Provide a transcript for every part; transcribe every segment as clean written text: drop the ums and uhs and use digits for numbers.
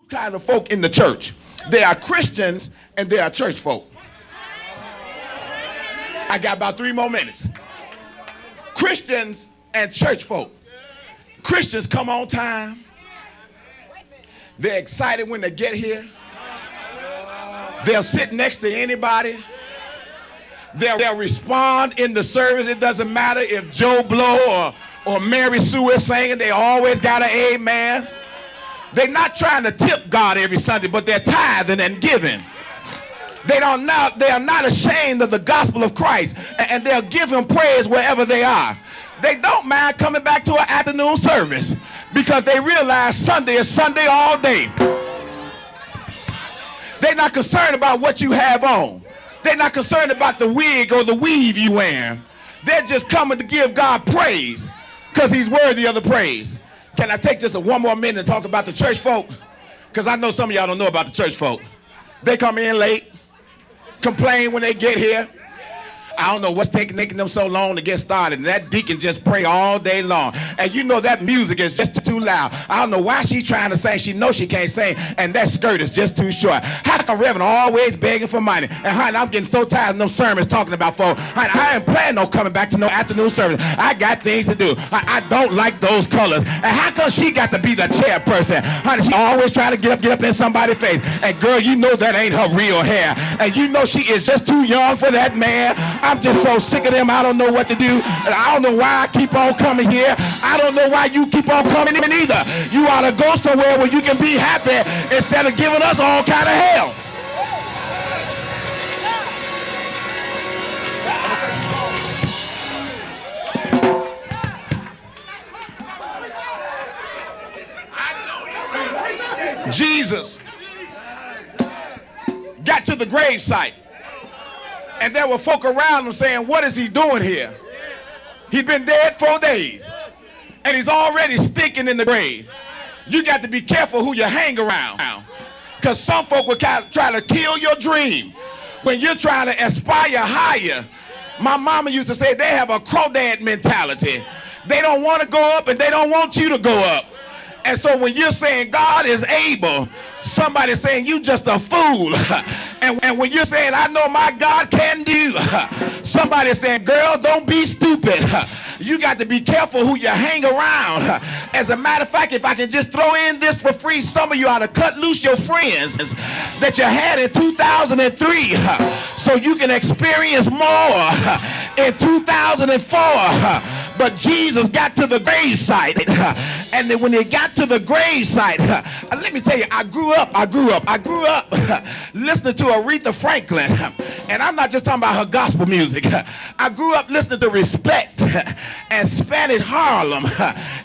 kind of folk in the church. There are Christians and there are church folk. I got about 3 more minutes. Christians and church folk. Christians come on time. They're excited when they get here. They'll sit next to anybody. They'll respond in the service. It doesn't matter if Joe Blow or Mary Sue is singing. They always got an amen. They're not trying to tip God every Sunday, but they're tithing and giving. They are not ashamed of the gospel of Christ, and they'll give him praise wherever they are. They don't mind coming back to an afternoon service because they realize Sunday is Sunday all day. They're not concerned about what you have on. They're not concerned about the wig or the weave you wear. They're just coming to give God praise because he's worthy of the praise. Can I take just one more minute and talk about the church folk? Because I know some of y'all don't know about the church folk. They come in late, complain when they get here. I don't know what's taking them so long to get started. And that deacon just pray all day long. And you know that music is just too loud. I don't know why she's trying to sing. She knows she can't sing. And that skirt is just too short. How come Reverend always begging for money? And honey, I'm getting so tired of them sermons talking about folks. Honey, I ain't planning on coming back to no afternoon service. I got things to do. I don't like those colors. And how come she got to be the chairperson? Honey, she always trying to get up in somebody's face. And girl, you know that ain't her real hair. And you know she is just too young for that man. I'm just so sick of them, I don't know what to do. And I don't know why I keep on coming here. I don't know why you keep on coming in either. You ought to go somewhere where you can be happy instead of giving us all kind of hell. Jesus got to the grave site. And there were folk around him saying, what is he doing here? He's been dead 4 days. And he's already stinking in the grave. You got to be careful who you hang around. Because some folk will try to kill your dream. When you're trying to aspire higher, my mama used to say they have a crawdad mentality. They don't want to go up and they don't want you to go up. And so when you're saying God is able, somebody's saying you just a fool. And when you're saying I know my God can do, somebody's saying girl, don't be stupid. You got to be careful who you hang around. As a matter of fact, if I can just throw in this for free, some of you ought to cut loose your friends that you had in 2003 so you can experience more in 2004. But Jesus got to the grave site. And then when he got to the grave site, let me tell you, I grew up listening to Aretha Franklin. And I'm not just talking about her gospel music. I grew up listening to Respect and Spanish Harlem.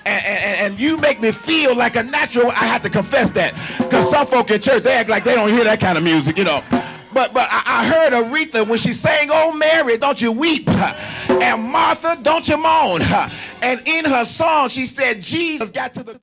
And you make me feel like a natural. I have to confess that. Because some folk in church, they act like they don't hear that kind of music, you know. But I heard Aretha when she sang, oh Mary, don't you weep, and Martha, don't you moan. And in her song, she said, Jesus got to the